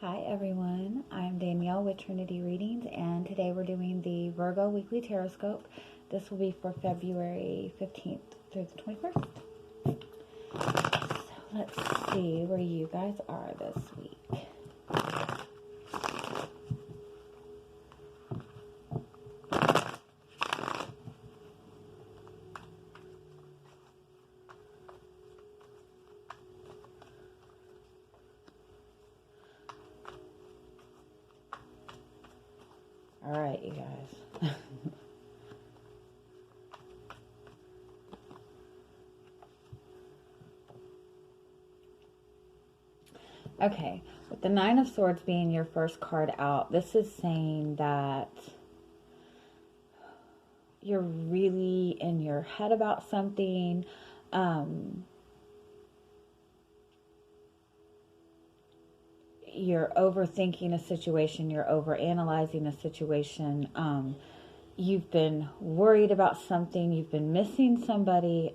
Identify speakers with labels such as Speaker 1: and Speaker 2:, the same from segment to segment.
Speaker 1: Hi everyone, I'm Danielle with Trinity Readings, and today we're doing the Virgo Weekly Tarotscope. This will be for February 15th through the 21st. So let's see where you guys are this week. All right, you guys. Okay, with the Nine of Swords being your first card out, this is saying that you're really in your head about something. You're overthinking a situation, you're overanalyzing a situation, you've been worried about something, you've been missing somebody,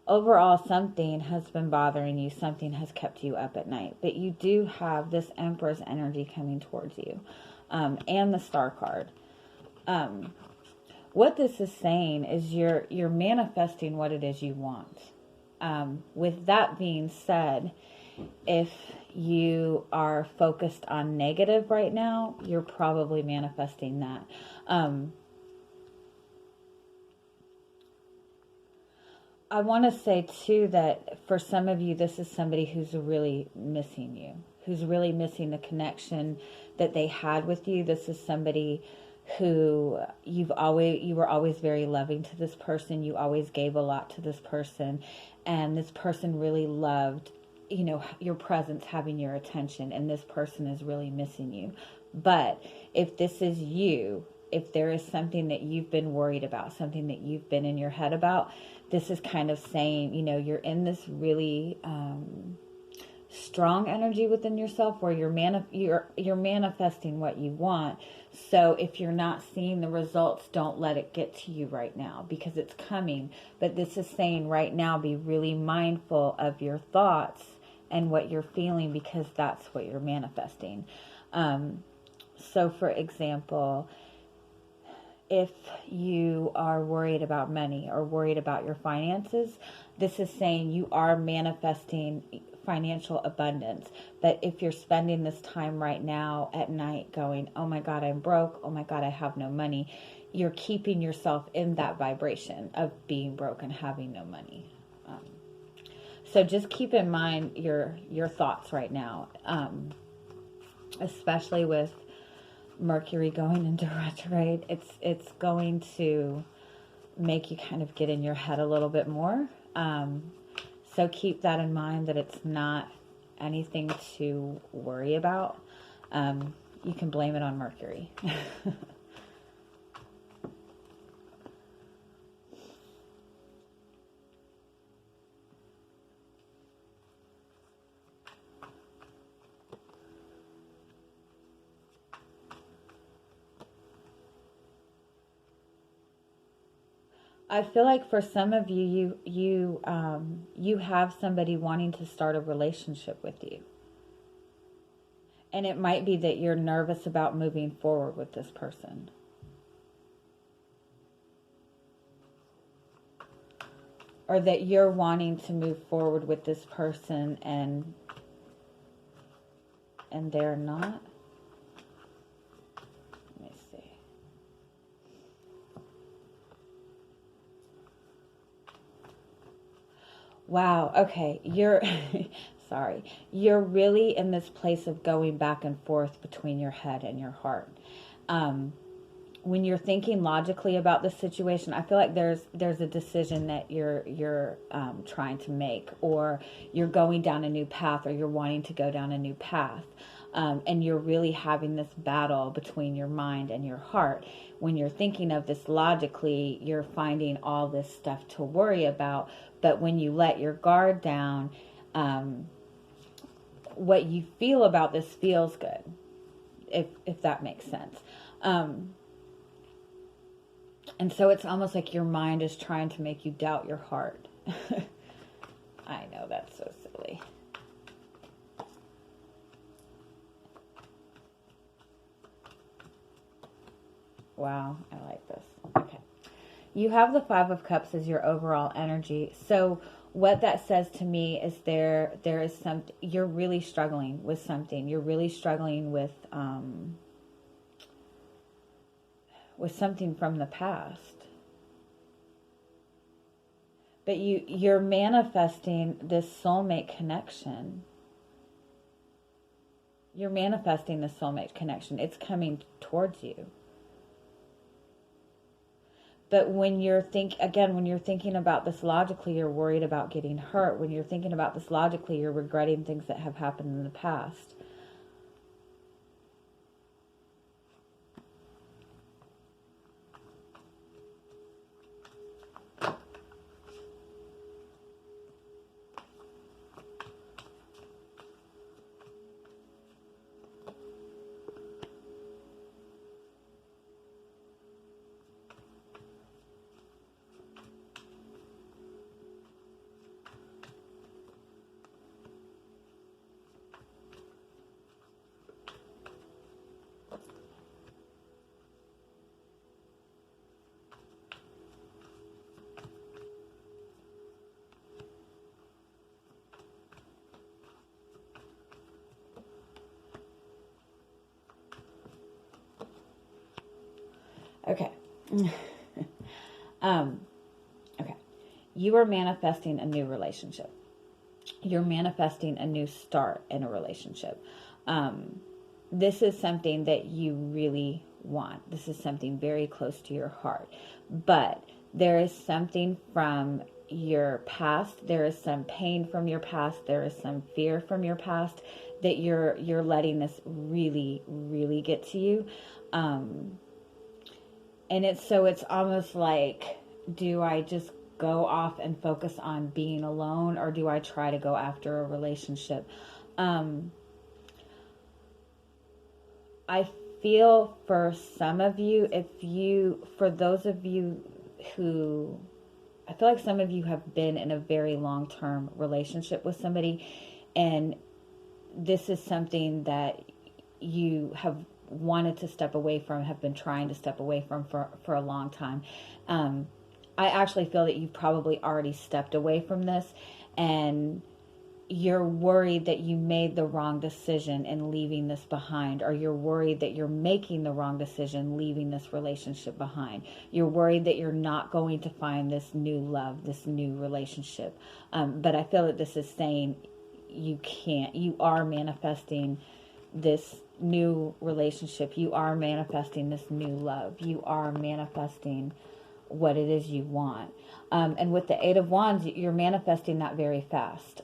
Speaker 1: overall something has been bothering you, something has kept you up at night, but you do have this Empress energy coming towards you, and the Star card. What this is saying is you're manifesting what it is you want. With that being said, if you are focused on negative right now, you're probably manifesting that. I want to say too that for some of you, this is somebody who's really missing you, who's really missing the connection that they had with you. This is somebody who you were always very loving to this person. You always gave a lot to this person, and this person really loved, your presence, having your attention, and this person is really missing you. But if this is you, if there is something that you've been worried about, something that you've been in your head about, this is kind of saying, you're in this really strong energy within yourself where you're manifesting what you want. So if you're not seeing the results, don't let it get to you right now, because it's coming. But this is saying right now, be really mindful of your thoughts and what you're feeling, because that's what you're manifesting. So for example, if you are worried about money or worried about your finances, this is saying you are manifesting financial abundance. But if you're spending this time right now at night going, oh my God, I'm broke, oh my God, I have no money, you're keeping yourself in that vibration of being broke and having no money. So just keep in mind your thoughts right now, especially with Mercury going into retrograde. It's going to make you kind of get in your head a little bit more. So keep that in mind, that it's not anything to worry about. You can blame it on Mercury. I feel like for some of you, you have somebody wanting to start a relationship with you. And it might be that you're nervous about moving forward with this person. Or that you're wanting to move forward with this person and they're not. Let me see. Wow, okay, you're sorry. You're really in this place of going back and forth between your head and your heart. When you're thinking logically about the situation, I feel like there's a decision that you're trying to make, or you're going down a new path, or you're wanting to go down a new path. And you're really having this battle between your mind and your heart. When you're thinking of this logically, you're finding all this stuff to worry about. But when you let your guard down, what you feel about this feels good, if that makes sense. And so it's almost like your mind is trying to make you doubt your heart. I know, that's so silly. Wow, I like this. Okay. You have the Five of Cups as your overall energy. So what that says to me is there is something, you're really struggling with something. You're really struggling with something from the past. But you're manifesting this soulmate connection. You're manifesting the soulmate connection. It's coming towards you. But when you're thinking about this logically, you're worried about getting hurt. When you're thinking about this logically, you're regretting things that have happened in the past. Okay. Okay. You are manifesting a new relationship. You're manifesting a new start in a relationship. This is something that you really want. This is something very close to your heart. But there is something from your past. There is some pain from your past. There is some fear from your past that you're letting this really, really get to you. And it's almost like, do I just go off and focus on being alone, or do I try to go after a relationship? I feel for some of you, for those of you who, I feel like some of you have been in a very long-term relationship with somebody, and this is something that you have wanted to step away from, have been trying to step away from for a long time. I actually feel that you've probably already stepped away from this, and you're worried that you made the wrong decision in leaving this behind, or you're worried that you're making the wrong decision leaving this relationship behind. You're worried that you're not going to find this new love, this new relationship. But I feel that this is saying you can't. You are manifesting this new relationship. You are manifesting this new love. You are manifesting what it is you want. And with the Eight of Wands, you're manifesting that very fast.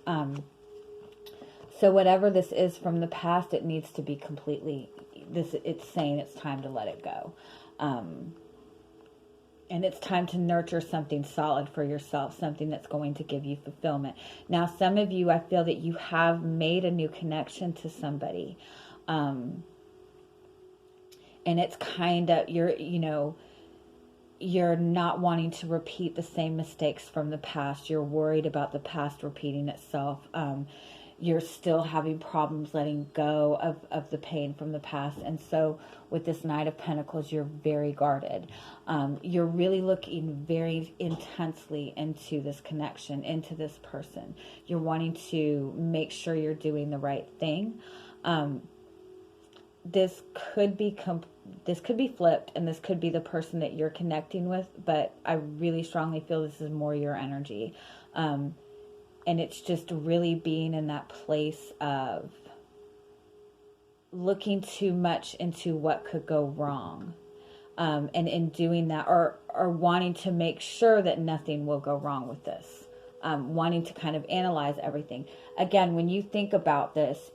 Speaker 1: So whatever this is from the past, it needs to be completely, it's saying it's time to let it go. And it's time to nurture something solid for yourself, something that's going to give you fulfillment. Now, some of you, I feel that you have made a new connection to somebody. And it's kind of, you're not wanting to repeat the same mistakes from the past. You're worried about the past repeating itself. You're still having problems letting go of the pain from the past. And so with this Knight of Pentacles, you're very guarded. You're really looking very intensely into this connection, into this person. You're wanting to make sure you're doing the right thing. This could be flipped, and this could be the person that you're connecting with, but I really strongly feel this is more your energy. And it's just really being in that place of looking too much into what could go wrong. And in doing that, or wanting to make sure that nothing will go wrong with this. Wanting to kind of analyze everything. Again, when you think about this,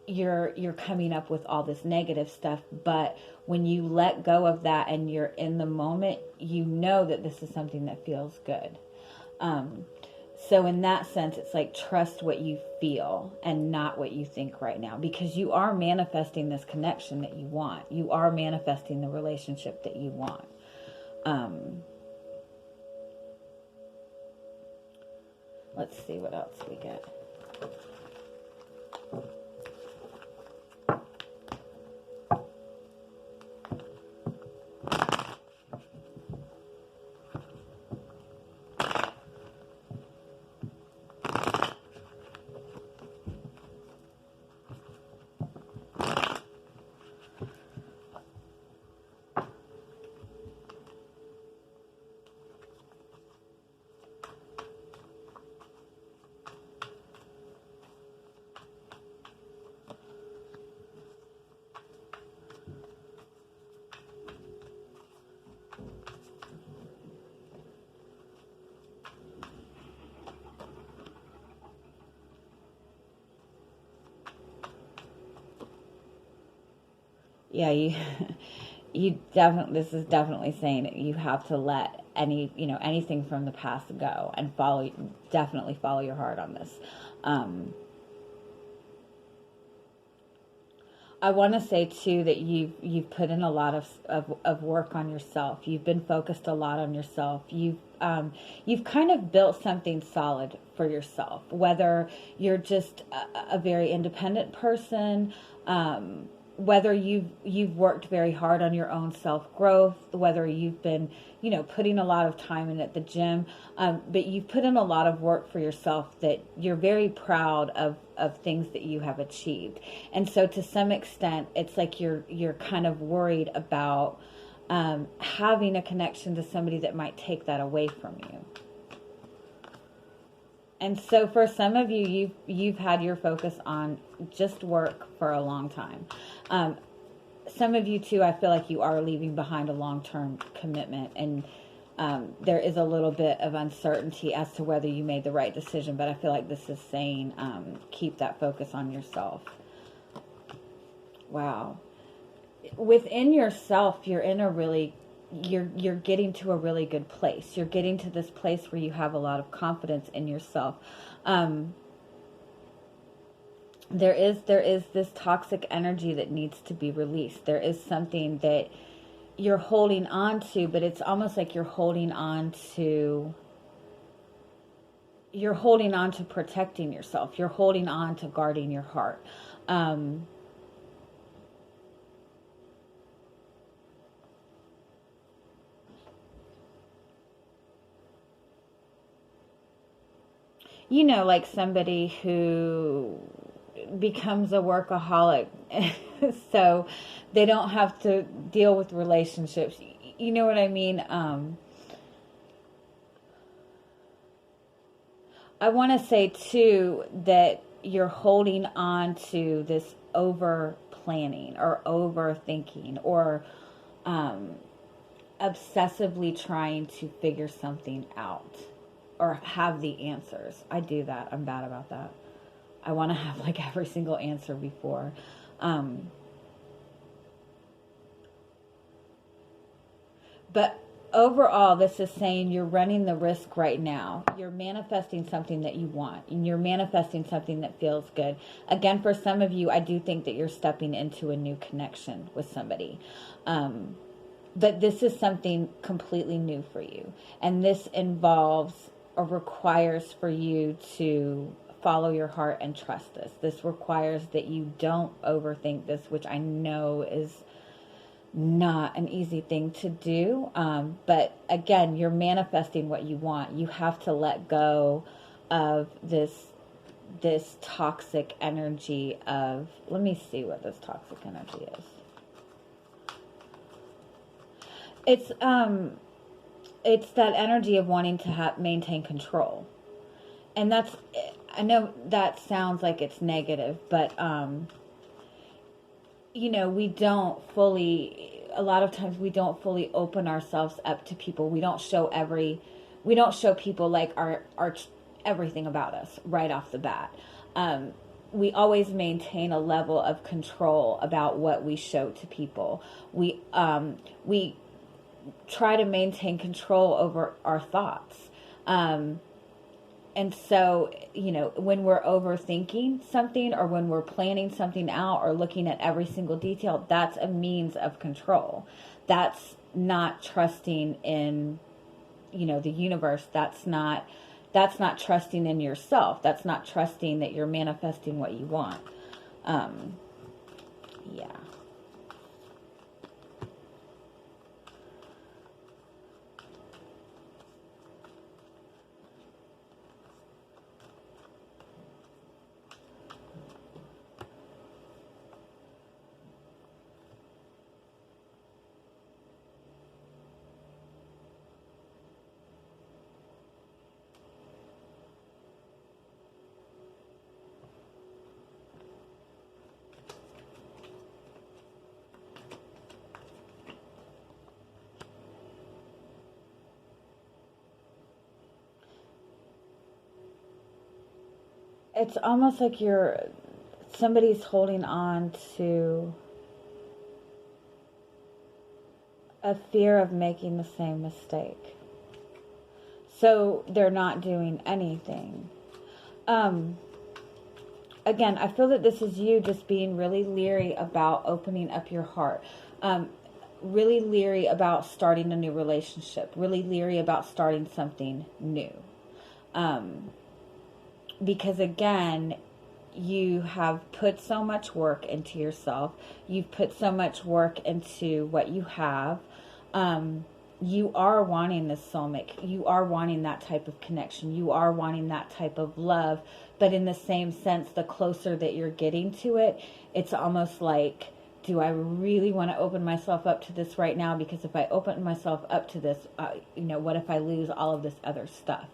Speaker 1: you're coming up with all this negative stuff, but when you let go of that and you're in the moment, you know that this is something that feels good. So in that sense, it's like, trust what you feel and not what you think right now, because you are manifesting this connection that you want. You are manifesting the relationship that you want. Let's see what else we get. Yeah, you you definitely, this is definitely saying that you have to let anything from the past go and definitely follow your heart on this. Um, I want to say too that you've put in a lot of work on yourself. You've been focused a lot on yourself. You've kind of built something solid for yourself. Whether you're just a very independent person, whether you've worked very hard on your own self growth, whether you've been putting a lot of time in at the gym, but you've put in a lot of work for yourself that you're very proud of things that you have achieved. And so to some extent, it's like you're kind of worried about having a connection to somebody that might take that away from you. And so for some of you, you've had your focus on just work for a long time. Some of you too, I feel like you are leaving behind a long-term commitment, and there is a little bit of uncertainty as to whether you made the right decision, but I feel like this is saying keep that focus on yourself. Wow. Within yourself, you're getting to a really good place. You're getting to this place where you have a lot of confidence in yourself. There is this toxic energy that needs to be released. There is something that you're holding on to, but it's almost like you're holding on to protecting yourself. You're holding on to guarding your heart. Like somebody who becomes a workaholic so they don't have to deal with relationships. You know what I mean? I want to say too that you're holding on to this over planning or overthinking or obsessively trying to figure something out or have the answers. I do that. I'm bad about that. I want to have like every single answer before. But overall, this is saying you're running the risk right now. You're manifesting something that you want, and you're manifesting something that feels good. Again, for some of you, I do think that you're stepping into a new connection with somebody. But this is something completely new for you. And this involves or requires for you to follow your heart and trust this. This requires that you don't overthink this, which I know is not an easy thing to do. But again, you're manifesting what you want. You have to let go of this toxic energy of, let me see what this toxic energy is. It's that energy of wanting to maintain control. And that's, I know that sounds like it's negative, but we don't fully, a lot of times we don't fully open ourselves up to people. We don't show people like our everything about us right off the bat. We always maintain a level of control about what we show to people. We try to maintain control over our thoughts. And so, when we're overthinking something or when we're planning something out or looking at every single detail, that's a means of control. That's not trusting in, the universe. That's not trusting in yourself. That's not trusting that you're manifesting what you want. Yeah. It's almost like somebody's holding on to A fear of making the same mistake. So they're not doing anything. Again, I feel that this is you just being really leery about opening up your heart. Really leery about starting a new relationship. Really leery about starting something new. Because again, you have put so much work into yourself. You've put so much work into what you have. You are wanting this soulmate. You are wanting that type of connection. You are wanting that type of love. But in the same sense, the closer that you're getting to it, it's almost like, do I really want to open myself up to this right now? Because if I open myself up to this, what if I lose all of this other stuff?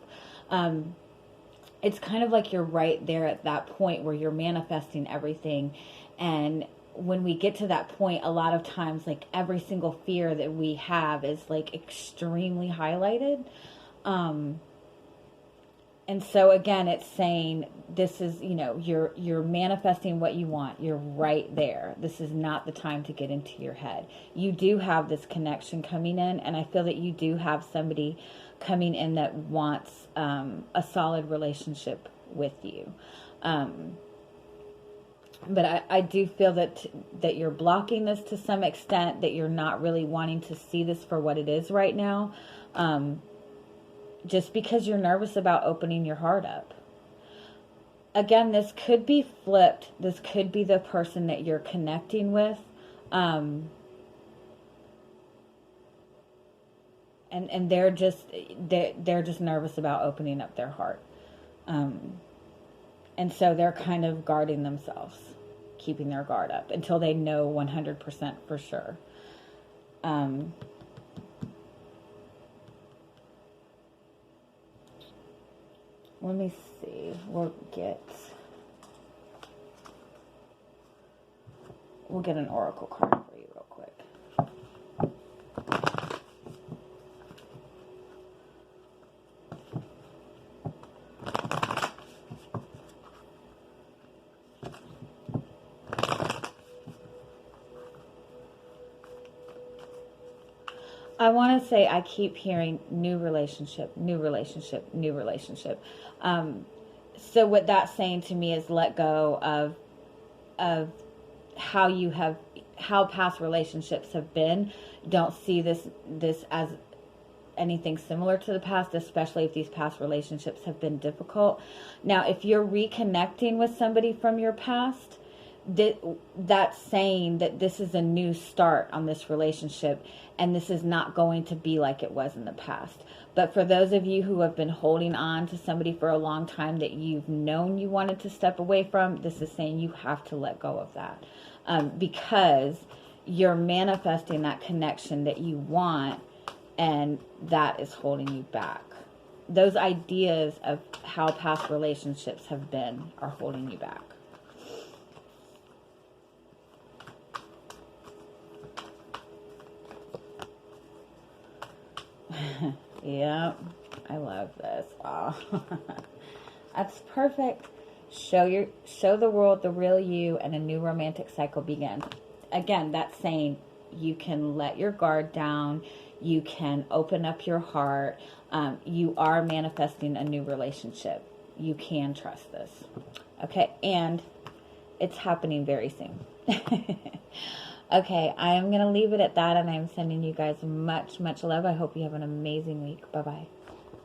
Speaker 1: It's kind of like you're right there at that point where you're manifesting everything. And when we get to that point, a lot of times, like, every single fear that we have is like extremely highlighted. And so again, it's saying this is, you're manifesting what you want. You're right there. This is not the time to get into your head. You do have this connection coming in, and I feel that you do have somebody coming in that wants a solid relationship with you. But I do feel that you're blocking this to some extent, that you're not really wanting to see this for what it is right now. Just because you're nervous about opening your heart up. Again, this could be flipped. This could be the person that you're connecting with. And they're just nervous about opening up their heart. And so they're kind of guarding themselves, keeping their guard up until they know 100% for sure. Let me see. We'll get an oracle card for you real quick. I want to say I keep hearing new relationship, new relationship, new relationship. So what that's saying to me is let go of how past relationships have been. Don't see this as anything similar to the past, especially if these past relationships have been difficult. Now, if you're reconnecting with somebody from your past, that's saying that this is a new start on this relationship, and this is not going to be like it was in the past. But for those of you who have been holding on to somebody for a long time that you've known you wanted to step away from, this is saying you have to let go of that, because you're manifesting that connection that you want, and that is holding you back. Those ideas of how past relationships have been are holding you back. Yeah, I love this. Oh. That's perfect. Show the world the real you, and a new romantic cycle begins. Again, that's saying you can let your guard down. You can open up your heart. You are manifesting a new relationship. You can trust this. Okay, and it's happening very soon. Okay, I am going to leave it at that, and I'm sending you guys much, much love. I hope you have an amazing week. Bye-bye.